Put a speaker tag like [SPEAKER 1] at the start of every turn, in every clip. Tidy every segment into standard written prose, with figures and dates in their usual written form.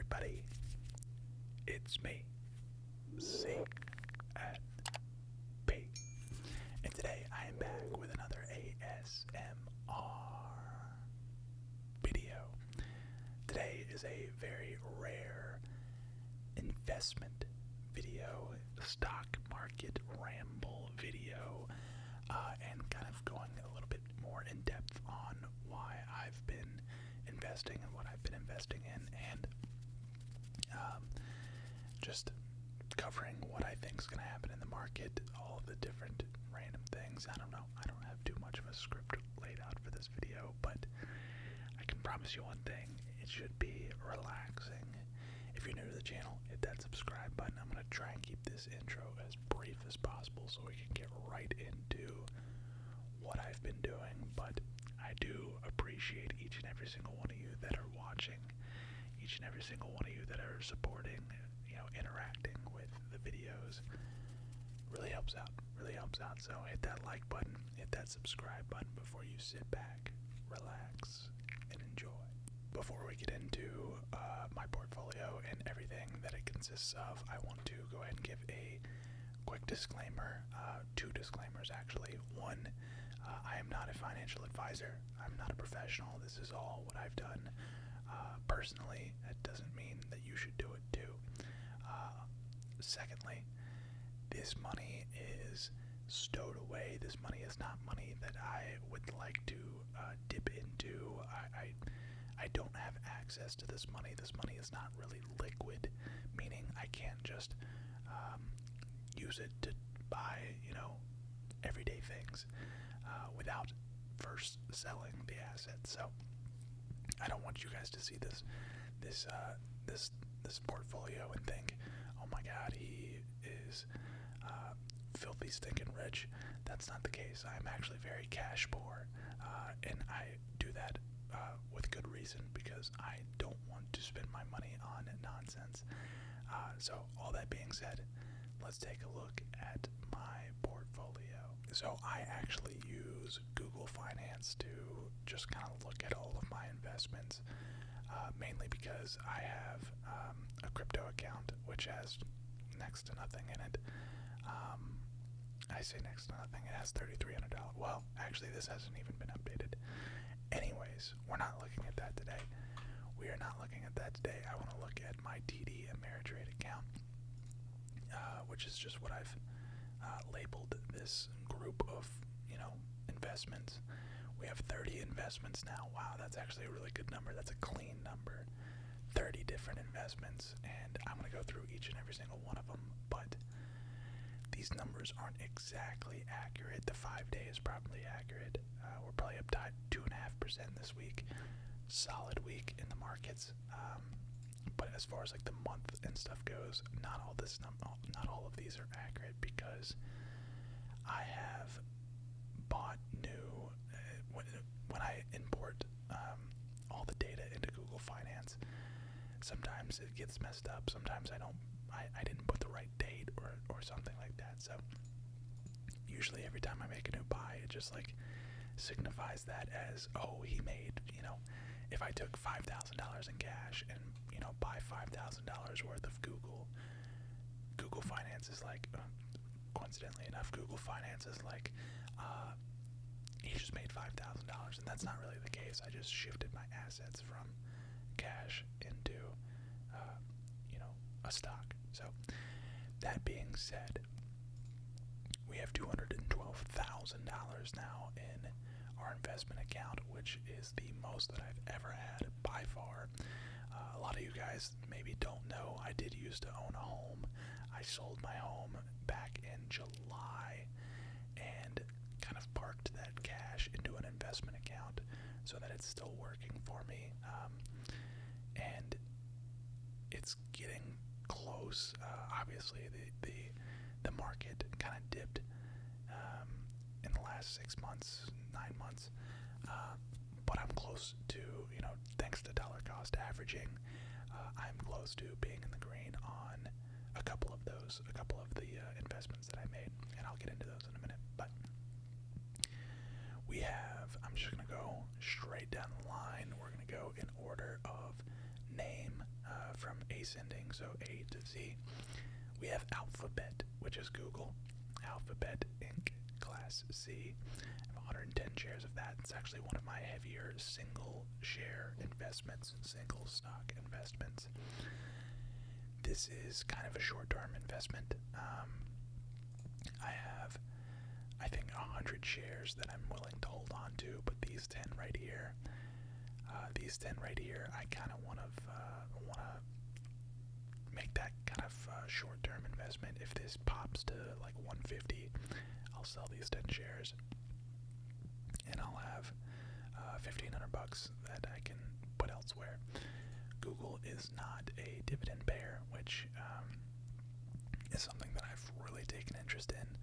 [SPEAKER 1] everybody, it's me, CSP, and today I am back with another ASMR video. Today is a very rare investment video, stock market ramble video, and kind of going a little bit more in depth on why I've been investing and what I've been investing in, and just covering what I think is going to happen in the market, all of the different random things. I don't know. I don't have too much of a script laid out for this video, but I can promise you one thing. It should be relaxing. If you're new to the channel, hit that subscribe button. I'm going to try and keep this intro as brief as possible so we can get right into what I've been doing, but I do appreciate each and every single one of you that are watching, each and every single one of you that are supporting, interacting with the videos. Really helps out, so hit that like button, hit that subscribe button before you sit back, relax, and enjoy. Before we get into my portfolio and everything that it consists of, I want to go ahead and give a quick disclaimer, two disclaimers actually. One, I am not a financial advisor. I'm not a professional. This is all what I've done personally. That doesn't mean that you should do it too. Secondly, this money is stowed away. This money is not money that I would like to dip into. I don't have access to this money. This money is not really liquid, meaning I can't just use it to buy, everyday things without first selling the assets. So I don't want you guys to see this portfolio and think, oh my God, he is filthy stinking rich. That's not the case. I'm actually very cash poor, and I do that with good reason, because I don't want to spend my money on nonsense. So all that being said, let's take a look at my portfolio. So I actually use Google Finance to just kind of look at all of my investments, mainly because I have a crypto account which has next to nothing in it. I say next to nothing. It has $3,300. Well, actually, this hasn't even been updated. Anyways, we're not looking at that today. We are not looking at that today. I want to look at my TD Ameritrade account, which is just what I've labeled this group of, investments. We have 30 investments now. Wow, that's actually a really good number. That's a clean number. 30 different investments, and I'm going to go through each and every single one of them, but these numbers aren't exactly accurate. The 5-day is probably accurate. We're probably up to 2.5% this week. Solid week in the markets. But as far as like the month and stuff goes, not all of these are accurate, because I have bought new when I import all the data into Google Finance. Sometimes it gets messed up. Sometimes I didn't put the right date or something like that. So usually every time I make a new buy, it just like signifies that as, oh, he made, if I took $5,000 in cash and, buy $5,000 worth of Google Finance is like, coincidentally enough, Google Finance is like, he just made $5,000, and that's not really the case. I just shifted my assets from cash into, a stock. So that being said, we have $212,000 now in our investment account, which is the most that I've ever had by far. A lot of you guys maybe don't know, I did used to own a home. I sold my home back in July and kind of parked that cash into an investment account so that it's still working for me. And it's getting close. Obviously, the market kind of dipped in the last 6 months, 9 months, but I'm close to, thanks to dollar cost averaging, I'm close to being in the green on a couple of the investments that I made, and I'll get into those in a minute. But we have, I'm just going to go straight down the line. We're going to go in order of name. from ascending, so A to Z. We have Alphabet, which is Google. Alphabet Inc. Class C. I have 110 shares of that. It's actually one of my heavier single share investments, single stock investments. This is kind of a short-term investment. I have, I think, 100 shares that I'm willing to hold on to, but these 10 right here, I kind of want to make that kind of short-term investment. If this pops to like 150, I'll sell these 10 shares, and I'll have $1,500 that I can put elsewhere. Google is not a dividend payer, which is something that I've really taken interest in.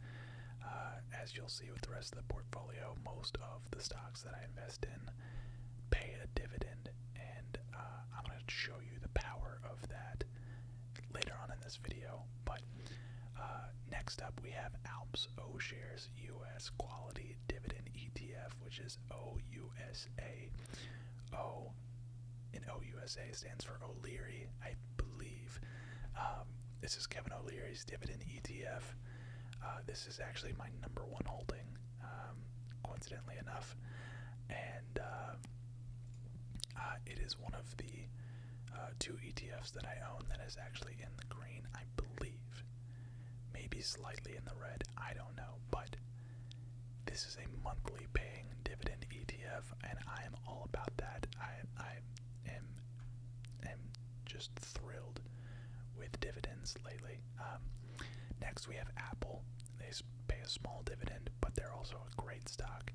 [SPEAKER 1] As you'll see with the rest of the portfolio, most of the stocks that I invest in pay a dividend, and I'm going to show you the power of that later on in this video. But next up we have ALPS O Shares US Quality Dividend ETF, which is OUSA. O in OUSA stands for O'Leary, I believe. This is Kevin O'Leary's dividend ETF. This is actually my number one holding, coincidentally enough, and it is one of the two ETFs that I own that is actually in the green, I believe. Maybe slightly in the red, I don't know, but this is a monthly paying dividend ETF, and I am all about that. I am just thrilled with dividends lately. Next we have Apple. They pay a small dividend, but they're also a great stock.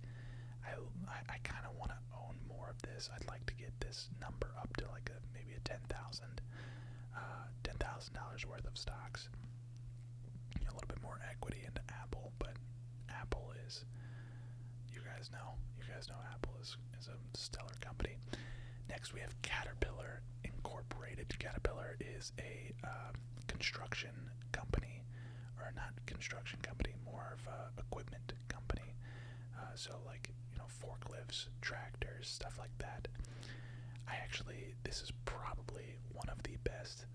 [SPEAKER 1] I kind of want to own more of this. I'd like to get this number up to like maybe a $10,000 worth of stocks. A little bit more equity into Apple, but Apple is, you guys know Apple is a stellar company. Next we have Caterpillar Incorporated. Caterpillar is a construction company, or not construction company, more of a equipment company. So like, forklifts, tractors, stuff like that. This is probably one of the best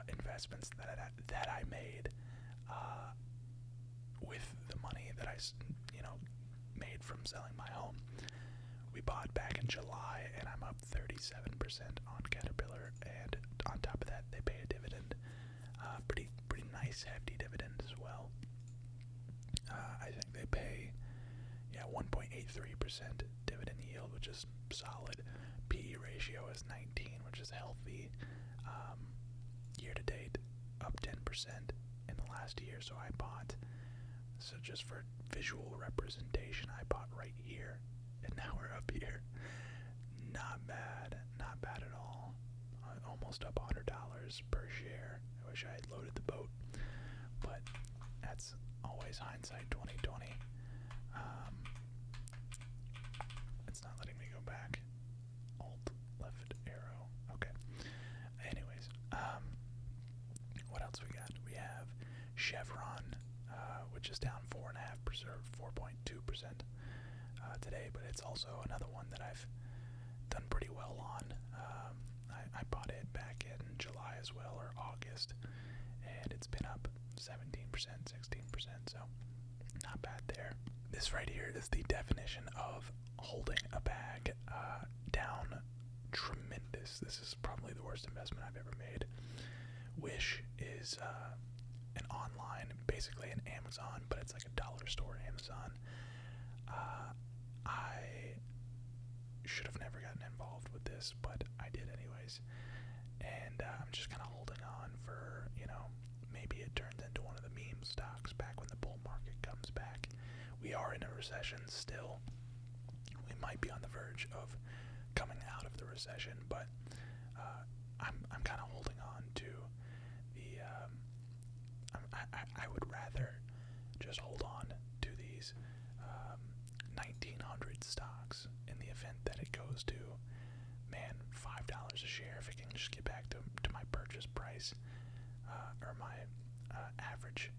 [SPEAKER 1] investments that I made with the money that I made from selling my home. We bought back in July, and I'm up 37% on Caterpillar, and on top of that, they pay a dividend, pretty nice, hefty dividend as well. I think they pay 1.83% dividend yield, which is solid. PE ratio is 19, which is healthy. Year to date, up 10% in the last year. So just for visual representation, I bought right here, and now we're up here. Not bad at all. Almost up $100 per share. I wish I had loaded the boat, but that's always hindsight 2020. It's not letting me go back. Alt left arrow. Okay. Anyways, what else we got? We have Chevron, which is down 4.2% today, but it's also another one that I've done pretty well on. I bought it back in July as well, or August, and it's been up 17%, 16%, so not bad there. This right here is the definition of holding a bag down tremendous. This is probably the worst investment I've ever made. Wish is an online, basically an Amazon, but it's like a dollar store Amazon. I should have never gotten involved with this, but I did anyways. And I'm just kind of holding on for, maybe it turns into one of the meme stocks back when the bull market comes back. We are in a recession still. We might be on the verge of coming out of the recession, but I'm kind of holding on to the. I would rather just hold on to these 1900 stocks in the event that it goes to, man, $5 a share. If it can just get back to my purchase price, or my average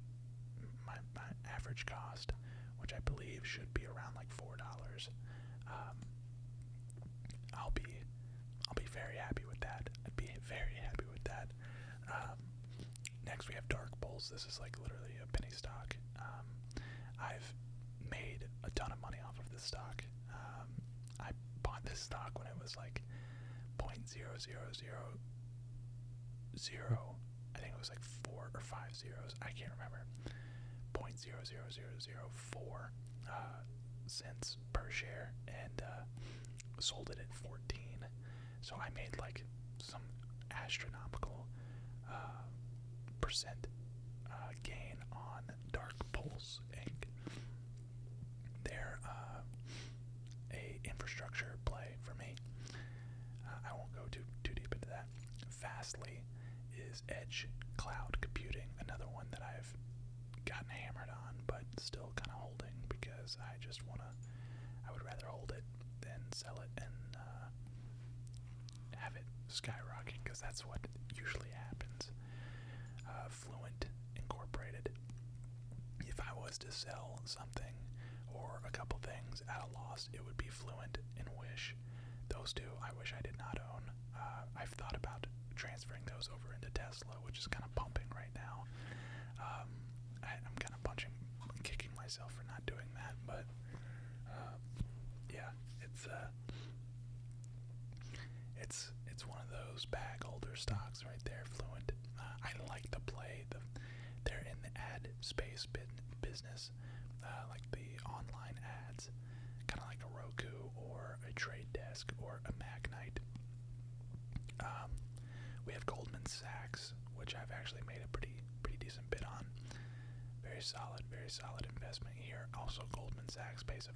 [SPEAKER 1] cost, which I believe should be around like $4. I'll be very happy with that. I'd be very happy with that. Next we have Dark Bulls. This is like literally a penny stock. I've made a ton of money off of this stock. I bought this stock when it was like 0.0000. I think it was like 4 or 5 zeros. I can't remember. 0.00004 cents per share, and sold it at 14. So I made like some astronomical percent gain on Dark Pulse Inc. They're a infrastructure play for me. I won't go too deep into that. Fastly is edge cloud computing, another one that I've gotten hammered on, but still kind of holding because I would rather hold it than sell it and have it skyrocket, because that's what usually happens. Fluent Incorporated. If I was to sell something or a couple things at a loss, it would be Fluent and Wish. Those two I wish I did not own. I've thought about transferring those over into Tesla, which is kind of pumping right now. I'm kind of kicking myself for not doing that, but yeah, it's one of those bag holder stocks right there, Fluent. I like the play. They're in the ad space business, like the online ads, kind of like a Roku or a Trade Desk or a Magnite. We have Goldman Sachs, which I've actually made a pretty decent bid on. Very solid investment here. Also, Goldman Sachs pays a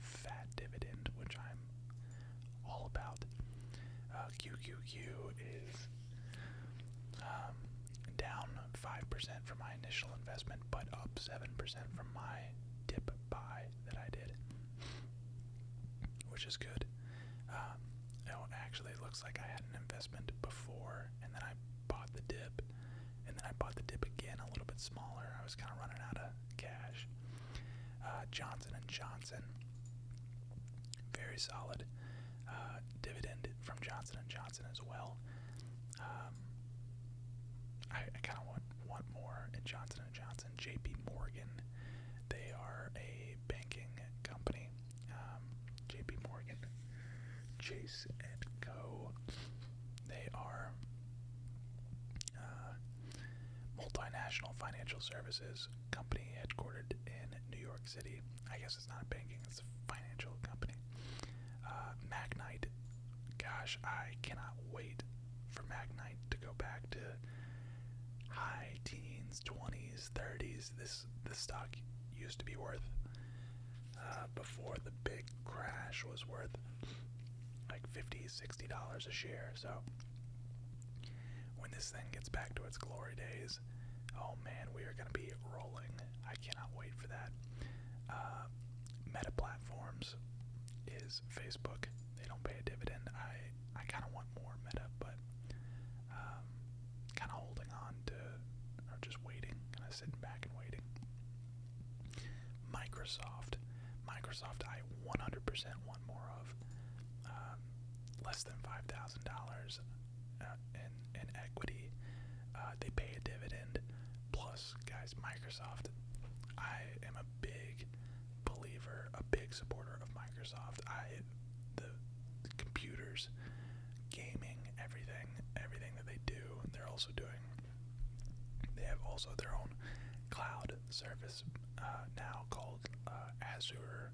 [SPEAKER 1] fat dividend, which I'm all about. QQQ is down 5% from my initial investment, but up 7% from my dip buy that I did, which is good. Actually, it looks like I had an investment before, and then I bought the dip, and then I bought the dip again a little bit smaller. I was kind of running out of cash. Johnson & Johnson, very solid. Dividend from Johnson & Johnson as well. I kind of want more in Johnson & Johnson. JP Morgan, they are a banking company. JP Morgan, Chase and Co. They are multinational financial services company headquartered in New York City. I guess it's not banking, it's a financial company. Magnite, gosh, I cannot wait for Magnite to go back to high teens, 20s, 30s. This stock used to be worth, before the big crash, was worth like $50, $60 a share. So when this thing gets back to its glory days, oh man, we are going to be rolling. I cannot wait for that. Meta Platforms is Facebook. They don't pay a dividend. I kind of want more Meta, but kind of holding on to, or just waiting, kind of sitting back and waiting. Microsoft, I 100% want more of. Less than $5,000 in equity. They pay a dividend. Plus, guys, Microsoft, I am a big believer, a big supporter of Microsoft. The computers, gaming, everything that they do, and they have also their own cloud service now called Azure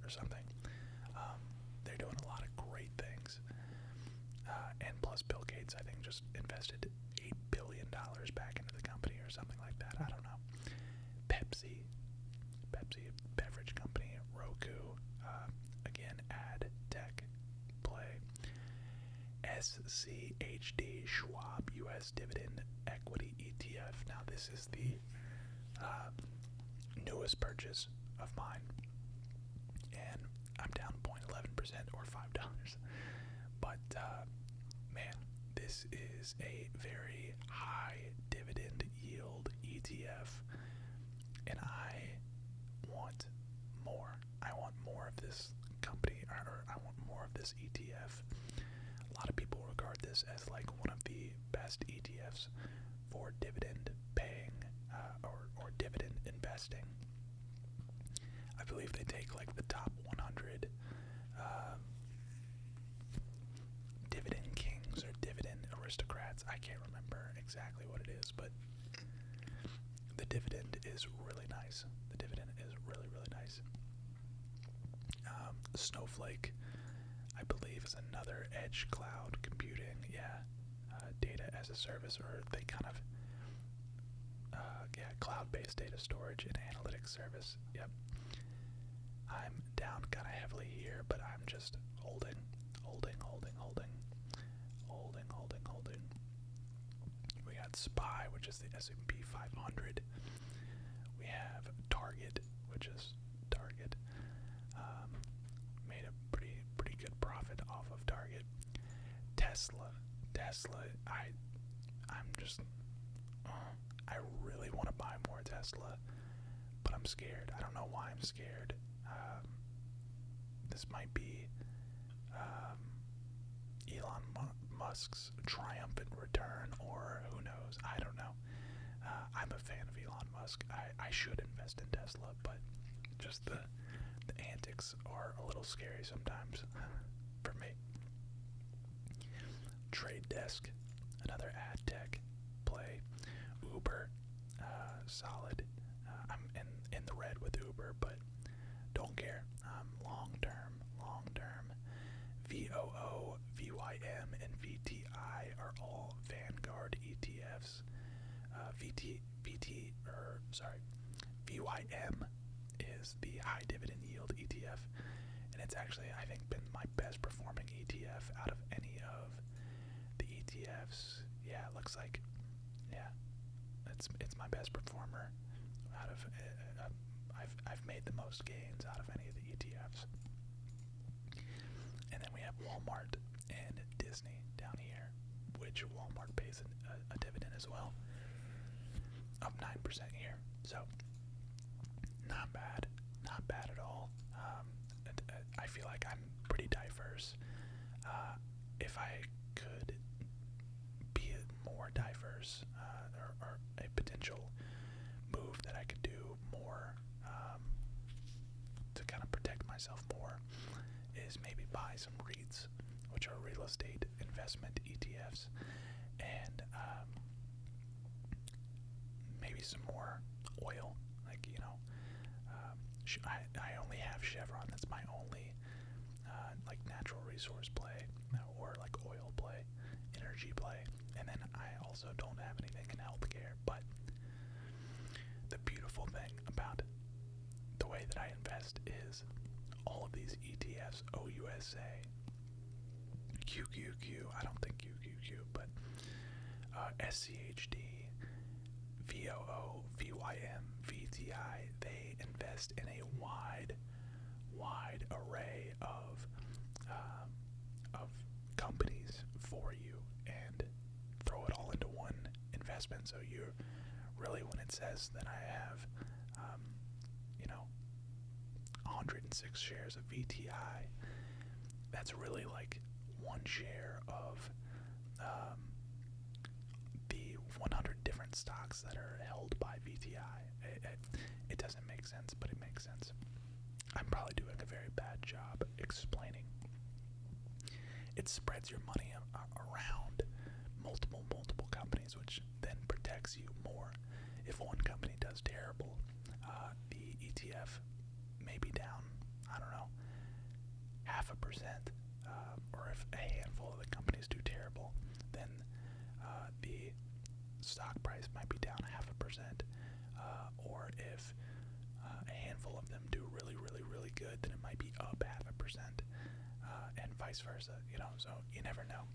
[SPEAKER 1] or something. They're doing a lot of great things. And plus, Bill Gates, I think, just invested $8 billion back into the company or something like that. I don't know. Pepsi, beverage company. Roku, again, ad tech play. SCHD, Schwab U.S. Dividend Equity ETF. Now, this is the newest purchase of mine, and I'm down 0.11% or $5. But man, this is a very high dividend yield ETF, and I want more. I want more of this company, or I want more of this ETF. A lot of people regard this this as like one of the best ETFs for dividend paying or dividend investing. I believe they take like the top 100 dividend kings or dividend aristocrats. I can't remember exactly what it is, but the dividend is really nice. The dividend is really, really nice. Snowflake, I believe, is another edge cloud computing, data as a service, or they kind of, cloud-based data storage and analytics service. Yep. I'm down kind of heavily here, but I'm just holding. We got SPY, which is the S&P 500. We have Target, which is Target. Made a pretty good profit off of Target. Tesla, I really want to buy more Tesla, but I'm scared. I don't know why I'm scared. This might be Elon Musk's triumphant return, or who knows? I don't know. I'm a fan of Elon Musk. I should invest in Tesla, but just the antics are a little scary sometimes for me. Trade Desk, another ad tech play. Uber, solid. I'm in the red with Uber, but don't care. Long term. VOO, VYM, and VTI are all Vanguard ETFs. VYM is the high dividend yield ETF, and it's actually, I think, been my best performing ETF out of any of the ETFs. Yeah, it looks like, it's my best performer out of. I've made the most gains out of any of the ETFs. And then we have Walmart and Disney down here, which Walmart pays a dividend as well, up 9% here. So not bad at all. I feel like I'm pretty diverse. If I could be more diverse, or a potential move that I could do more to kind of protect myself more, is maybe buy some REITs, which are real estate investment ETFs, and maybe some more oil. Like, I only have Chevron. That's my only like natural resource play, or like oil play, energy play, and then I also don't have anything in healthcare. But the beautiful thing about the way that I invest is all of these ETFs, OUSA, QQQ, I don't think QQQ, but SCHD, VOO, VYM, VTI, they invest in a wide array of companies for you and throw it all into one investment. So you really, when it says that I have 106 shares of VTI, that's really like one share of the 100 different stocks that are held by VTI. It doesn't make sense, but it makes sense. I'm probably doing a very bad job explaining. It spreads your money around multiple companies, which then protects you more. If one company does terrible, the ETF may be down, I don't know, 0.5%, or if a handful of the companies do terrible, then the stock price might be down 0.5%, or if a handful of them do really good, then it might be up 0.5%, and vice versa, so you never know.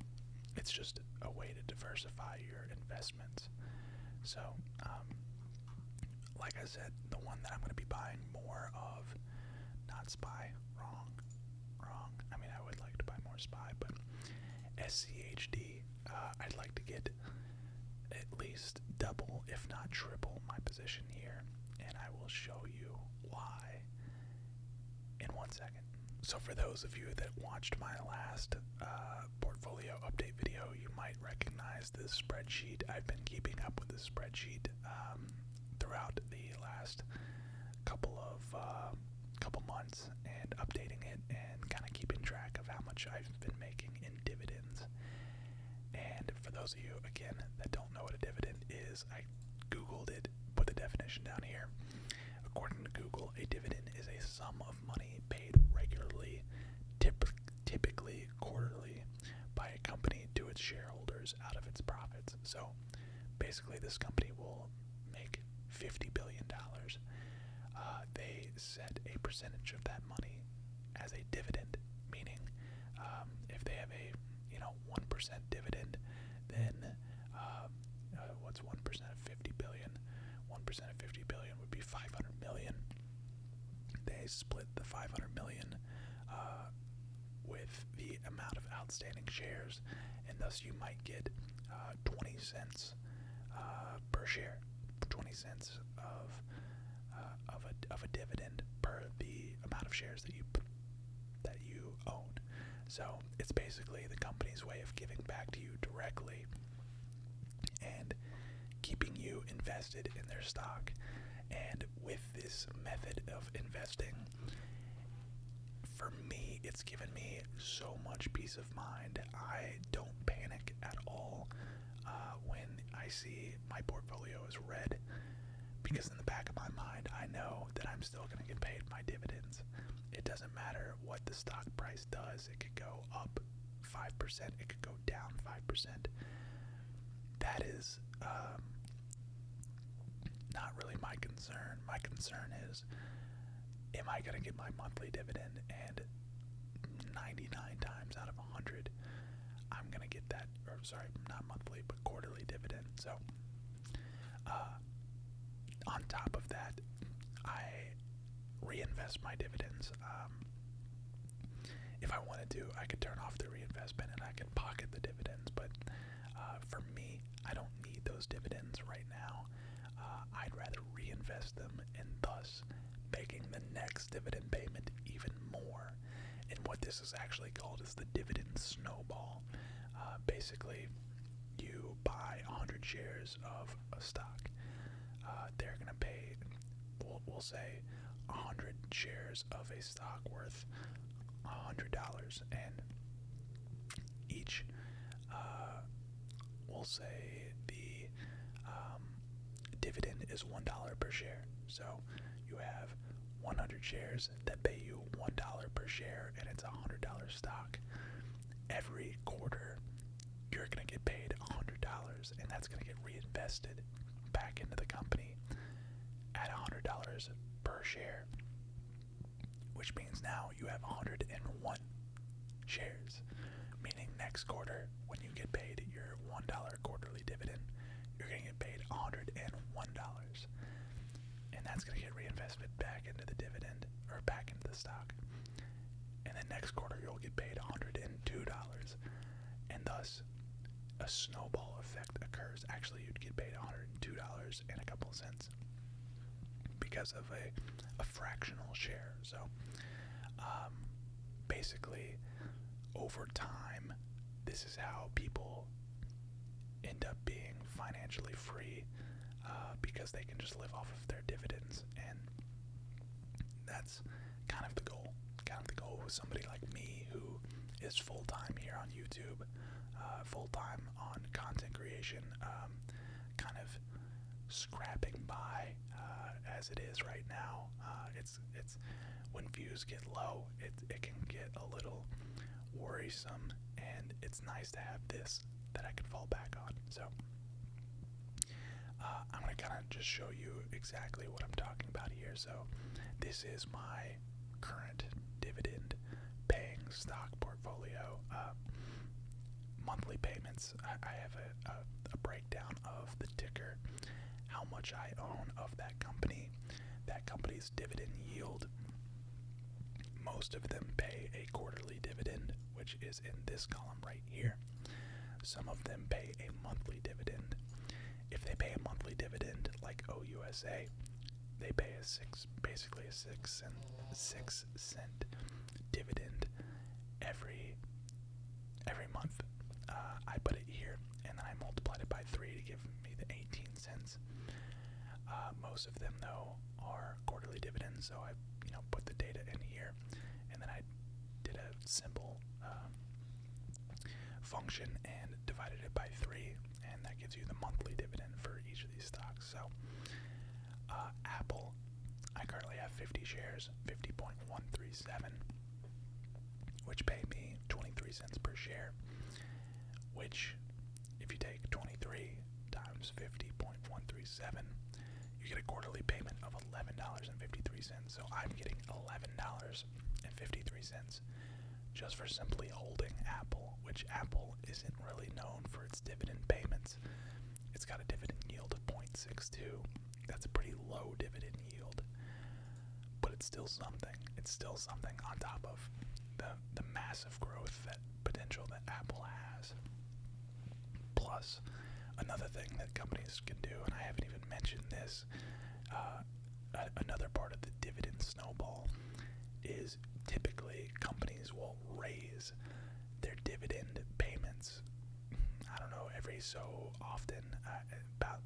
[SPEAKER 1] It's just a way to diversify your investments. So, like I said, the one that I'm going to be buying more of, not SPY, wrong. I mean, I would like to buy more SPY, but SCHD, I'd like to get at least double, if not triple, my position here, and I will show you why in 1 second. So for those of you that watched my last portfolio update video, you organized this spreadsheet. I've been keeping up with this spreadsheet throughout the last couple months and updating it and kind of keeping track of how much I've been making in dividends. And for those of you, again, that don't know what a dividend is, I Googled it, put the definition down here. According to Google, a dividend is a sum of money paid regularly, typically quarterly, by a company to its shareholders out of its profits. So basically this company will make $50 billion. They set a percentage of that money as a dividend, meaning if they have a 1% dividend, then what's 1% of 50 billion? 1% of 50 billion would be 500 million. They split the 500 million with the amount of outstanding shares, and thus you might get 20 cents per share, 20 cents of a dividend per the amount of shares that you own. So it's basically the company's way of giving back to you directly and keeping you invested in their stock. And with this method of investing, for me, it's given me so much peace of mind. I don't panic at all when I see my portfolio is red, because in the back of my mind, I know that I'm still going to get paid my dividends. It doesn't matter what the stock price does. It could go up 5%. It could go down 5%. That is not really my concern. My concern is, am I going to get my monthly dividend? And 99 times out of 100, I'm going to get that, or sorry, not monthly, but quarterly dividend. So on top of that, I reinvest my dividends. If I wanted to, I could turn off the reinvestment and I could pocket the dividends, but for me, I don't need those dividends right now. I'd rather reinvest them, and thus making the next dividend payment even more. And what this is actually called is the dividend snowball. Basically, you buy 100 shares of a stock. They're going to pay, we'll say, 100 shares of a stock worth $100, and each, we'll say the dividend is $1 per share. So you have 100 shares that pay you $1 per share, and it's a $100 stock. Every quarter, you're going to get paid $100, and that's going to get reinvested back into the company at $100 per share, which means now you have 101 shares, meaning next quarter, when you get paid your $1 quarterly dividend, you're going to get paid $101, and that's going to get reinvested back into the dividend, or back into the stock. And then next quarter, you'll get paid $102, and thus a snowball effect occurs. Actually, you'd get paid $102 and a couple of cents because of a fractional share. So basically, over time, this is how people end up being financially free, because they can just live off of their dividends. And that's kind of the goal. Kind of the goal with somebody like me who is full-time here on YouTube, full-time on content creation, kind of scrapping by as it is right now. It's when views get low, it can get a little worrisome, and it's nice to have this that I can fall back on. So I'm going to kind of just show you exactly what I'm talking about here. So this is my current dividend paying stock portfolio. Monthly payments, I have a breakdown of the ticker, how much I own of that company's dividend yield. Most of them pay a quarterly dividend, which is in this column right here. Some of them pay a monthly dividend. If they pay a monthly dividend, like OUSA, they pay basically a 6 cent dividend every month. I put it here, and and then I multiplied it by 3 to give me the 18 cents. Most of them, though, are quarterly dividends, so I put the data in here, and then I did a simple function and divided it by 3, and that gives you the monthly dividend for each of these stocks. So Apple, I currently have 50 shares, 50.137, which pay me 23 cents per share, which, if you take 23 times 50.137, you get a quarterly payment of $11.53. So I'm getting $11.53 just for simply holding Apple, which Apple isn't really known for its dividend payments. It's got a dividend yield of 0.62. That's a pretty low dividend yield, but it's still something. It's still something on top of the massive growth potential that Apple has. Plus, another thing that companies can do, and I haven't even mentioned this, another part of the dividend snowball is typically companies will raise their dividend payments. I don't know, every so often. About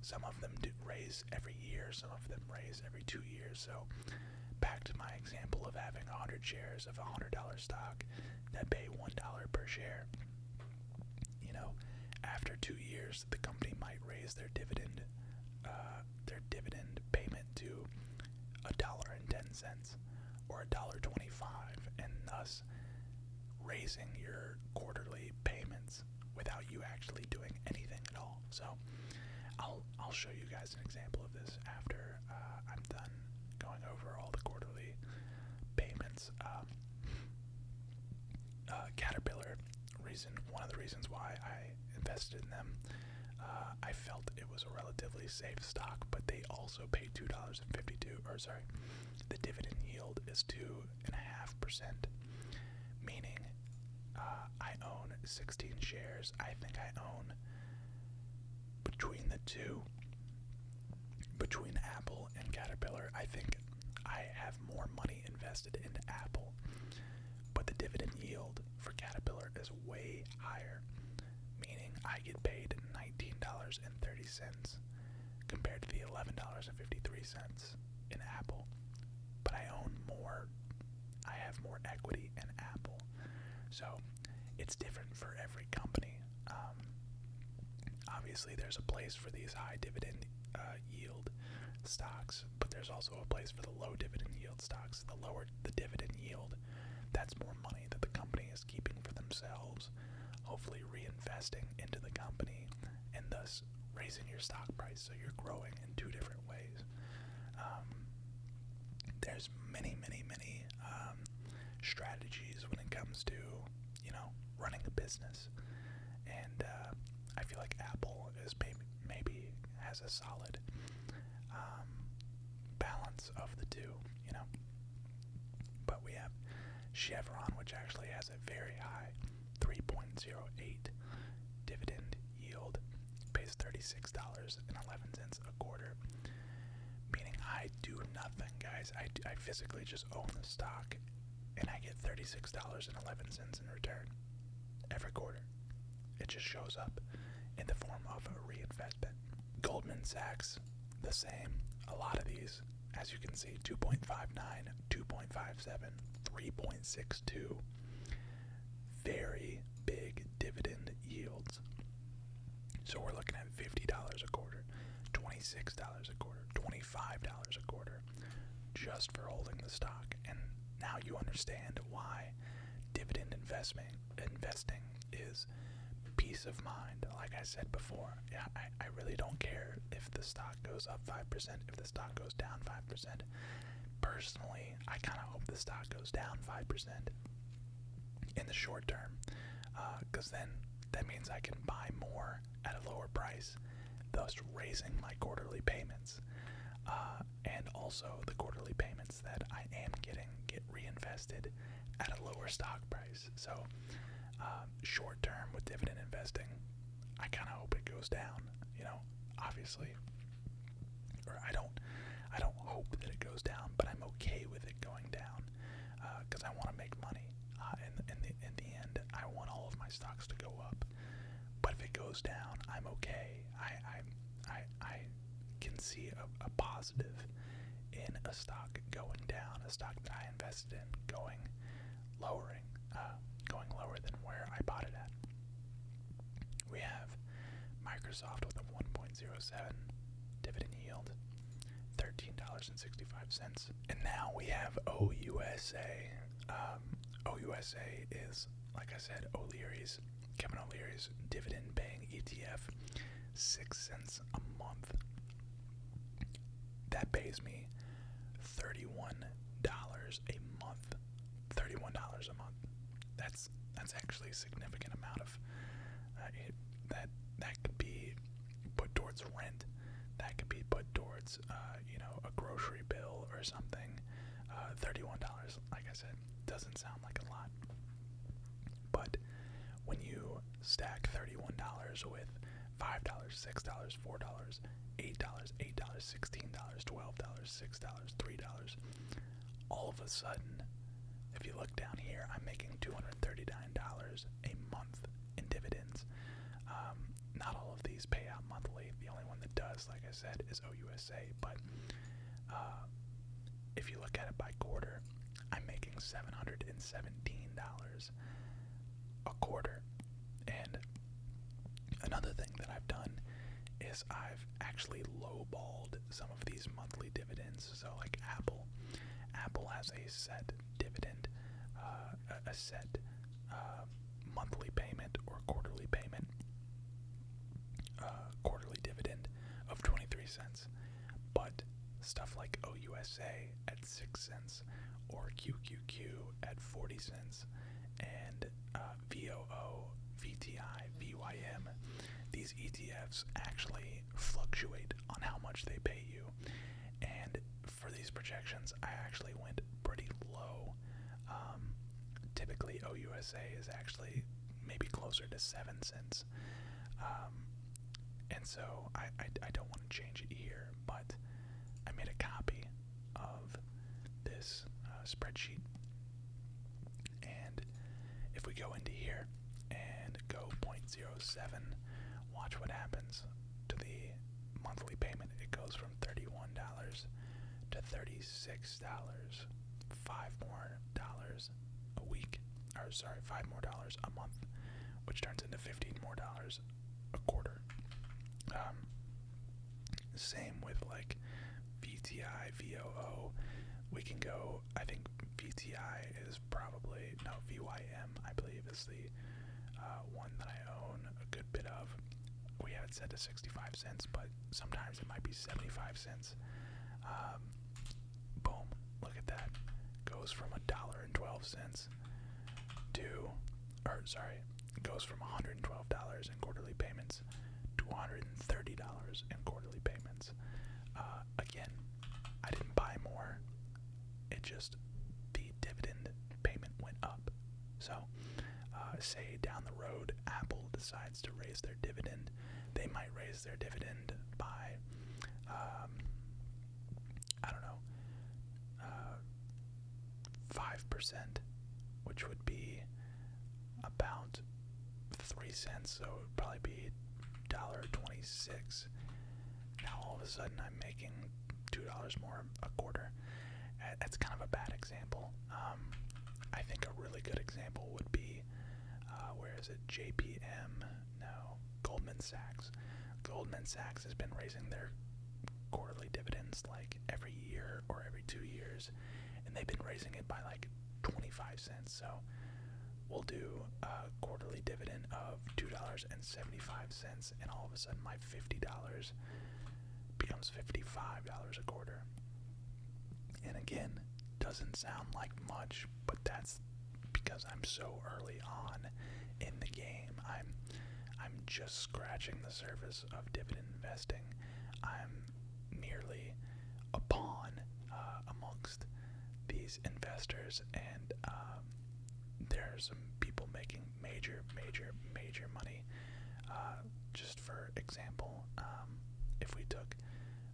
[SPEAKER 1] some of them do raise every year, some of them raise every 2 years. So back to my example of having 100 shares of a $100 stock that pay $1 per share. After 2 years, the company might raise their dividend payment to $1.10 or $1.25, and thus raising your quarterly payments without you actually doing anything at all. So I'll show you guys an example of this after I'm done going over all the quarterly payments. Caterpillar, one of the reasons why I invested in them, I felt it was a relatively safe stock, but they also pay $2.52, the dividend yield is 2.5%, meaning I own 16 shares. I think I own between the two, between Apple and Caterpillar, I think I have more money invested into Apple, but the dividend yield for Caterpillar is way higher, meaning I get paid $19.30 compared to the $11.53 in Apple, but I have more equity in Apple. So it's different for every company. Obviously there's a place for these high dividend yield stocks, but there's also a place for the low dividend yield stocks. The lower the dividend yield, that's more money that the company is keeping for themselves, hopefully reinvesting into the company, and thus raising your stock price, so you're growing in two different ways. There's many strategies when it comes to, running a business, and I feel like Apple is maybe has a solid balance of the two, But we have Chevron, which actually has a very high 3.08 dividend yield, pays $36.11 a quarter, meaning I do nothing, guys. I physically just own the stock, and I get $36.11 in return every quarter. It just shows up in the form of a reinvestment. Goldman Sachs, the same. A lot of these, as you can see, 2.59, 2.57, 3.62, very big dividend yields. So we're looking at $50 a quarter, $26 a quarter, $25 a quarter, just for holding the stock. And now you understand why dividend investing is peace of mind. Like I said before, I really don't care if the stock goes up 5%, if the stock goes down 5%. Personally, I kind of hope the stock goes down 5% in the short term, because then that means I can buy more at a lower price, thus raising my quarterly payments. And also the quarterly payments that I am getting get reinvested at a lower stock price. So short term with dividend investing, I kind of hope it goes down, obviously, or I don't hope that it goes down, but I'm okay with it going down, because I want to make money. In the end, I want all of my stocks to go up. But if it goes down, I'm okay. I can see a positive in a stock going down, a stock that I invested in going lower than where I bought it at. We have Microsoft with a 1.07 dividend yield, $13.65. And now we have OUSA. OUSA is, like I said, Kevin O'Leary's dividend-paying ETF, 6 cents a month. That pays me $31 a month. $31 a month. That's actually a significant amount of that could be put towards rent. That could be put towards a grocery bill or something. $31, like I said, doesn't sound like a lot. But when you stack $31 with $5, $6, $4, $8, $8, $16, $12, $6, $3, all of a sudden, if you look down here, I'm making $239 a month in dividends. Not all of these pay out monthly. The only one that does, like I said, is OUSA. But if you look at it by quarter, I'm making $717 a quarter. And another thing that I've done is I've actually lowballed some of these monthly dividends. So like Apple has a set dividend, a set monthly payment or quarterly payment, quarterly dividend of 23 cents. But stuff like OUSA at 6 cents or QQQ at 40 cents and VOO, VTI, VYM, these ETFs actually fluctuate on how much they pay you. And for these projections, I actually went pretty low. Typically, OUSA is actually maybe closer to 7 cents. And so I don't want to change it here, but I made a copy of this spreadsheet. And if we go into here and go 0.07, watch what happens to the monthly payment. It goes from $31 to $36, $5 more a week, or sorry, $5 more a month, which turns into $15 more a quarter. Same with like VTI, VOO. We can go, I think VTI is probably, no, VYM, I believe, is the one that I own a good bit of. We have it set to 65 cents, but sometimes it might be 75 cents. Boom, look at that. Goes from $1.12 to, or sorry, it goes from $112 in quarterly payments to $130 in quarterly payments. Again, I didn't buy more. It just, the dividend payment went up. So, say down the road, Apple decides to raise their dividend. They might raise their dividend by, I don't know, 5%, which would be about 3 cents. So it would probably be $1.26. Now all of a sudden I'm making $2 more a quarter. That's kind of a bad example. I think a really good example would be, where is it? JPM? No, Goldman Sachs. Goldman Sachs has been raising their quarterly dividends like every year or every 2 years, and they've been raising it by like 25 cents. So we'll do a quarterly dividend of $2.75, and all of a sudden my $50 becomes $55 a quarter. And again, doesn't sound like much, but that's because I'm so early on in the game. I'm just scratching the surface of dividend investing. I'm merely a pawn amongst these investors, and there are some people making major money. Just for example, if we took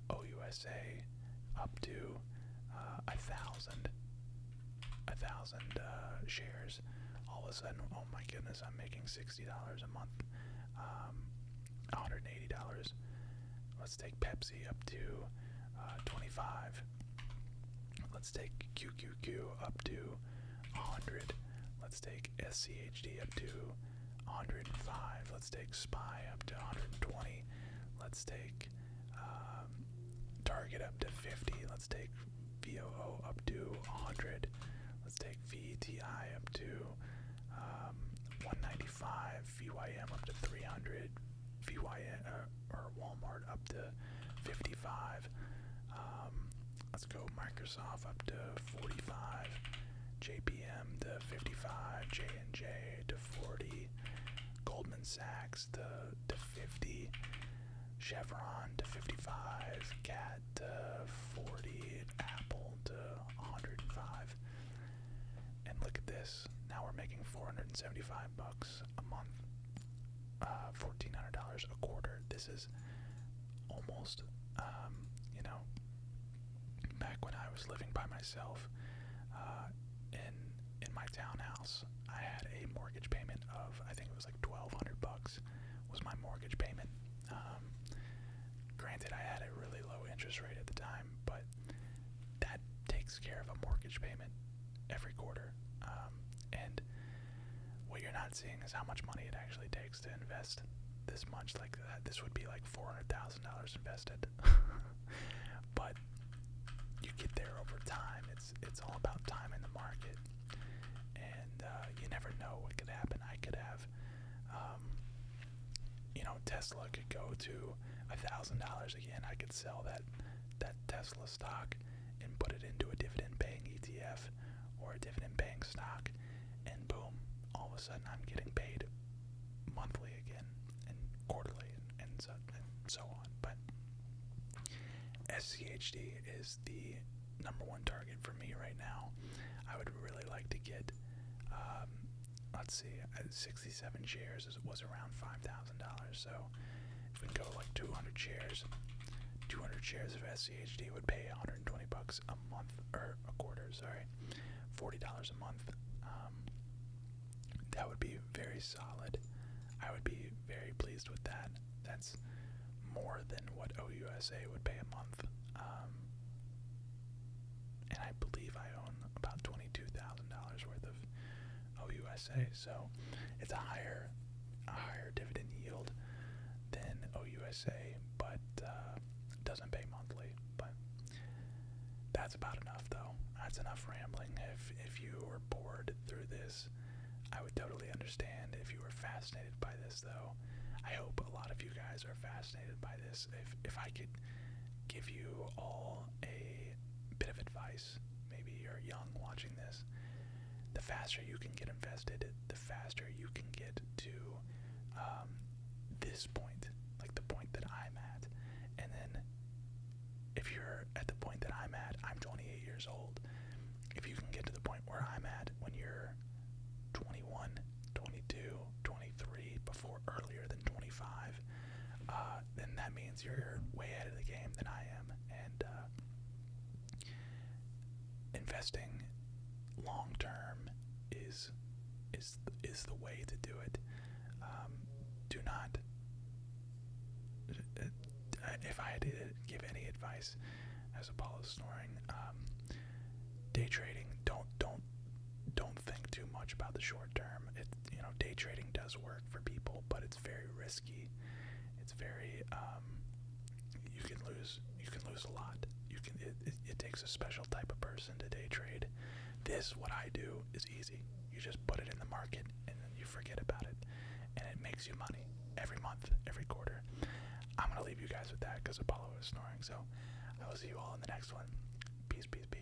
[SPEAKER 1] OUSA up to 1,000 shares, all of a sudden, oh my goodness, I'm making $60 a month, $180. Let's take Pepsi up to 25. Let's take QQQ up to 100. Let's take SCHD up to 105. Let's take SPY up to 120. Let's take Target up to 50. Let's take VOO up to 100. Let's take VTI up to 195. VYM up to 300. VYM or Walmart up to 55. Let's go Microsoft up to 45. JPM to 55. J&J to 40. Goldman Sachs to 50. Chevron to 55. CAT to 40. Apple to 105. And look at this. Now we're making $475 a month. $1,400 a quarter. This is almost, back when I was living by myself, in my townhouse, I had a mortgage payment of, I think it was like $1,200 was my mortgage payment. Granted, I had a really low interest rate at the time, but that takes care of a mortgage payment every quarter. And what you're not seeing is how much money it actually takes to invest this much. Like that, this would be like $400,000 invested. But you get there over time. It's all about time in the market, and you never know what could happen. I could have, Tesla could go to $1,000 again. I could sell that Tesla stock and put it into a dividend-paying ETF or a dividend-paying stock, and boom, all of a sudden I'm getting paid monthly again and quarterly and so on. But SCHD is the number one target for me right now. I would really like to get, let's see, 67 shares was around $5,000. So if we can go like 200 shares of SCHD would pay $120 a month, or a quarter, sorry, $40 a month. That would be very solid. I would be very pleased with that. That's more than what OUSA would pay a month. And I believe I own about $22,000 worth of OUSA, so it's a higher dividend yield than OUSA, but doesn't pay monthly. But that's about enough, though. That's enough rambling. If you were bored through this, I would totally understand. If you were fascinated by this, though, I hope a lot of you guys are fascinated by this. If I could give you all a bit of advice, maybe you're young watching this, the faster you can get invested, the faster you can get to this point, like the point that I'm at. And then if you're at the point that I'm at, I'm 28 years old. If you can get to the point where I'm at when you're 21, 22, 23, before earlier than 25, then that means you're way ahead of the game than I am. And investing long term is the way to do it. Do not. If I had to give any advice, as Apollo's snoring, day trading, don't think too much about the short term. Day trading does work for people, but it's very risky. It's very you can lose a lot. It takes a special type of person to day trade. What I do is easy. You just put it in the market and then you forget about it, and it makes you money every month, every quarter. I'm gonna leave you guys with that because Apollo is snoring. So I will see you all in the next one. Peace, peace, peace.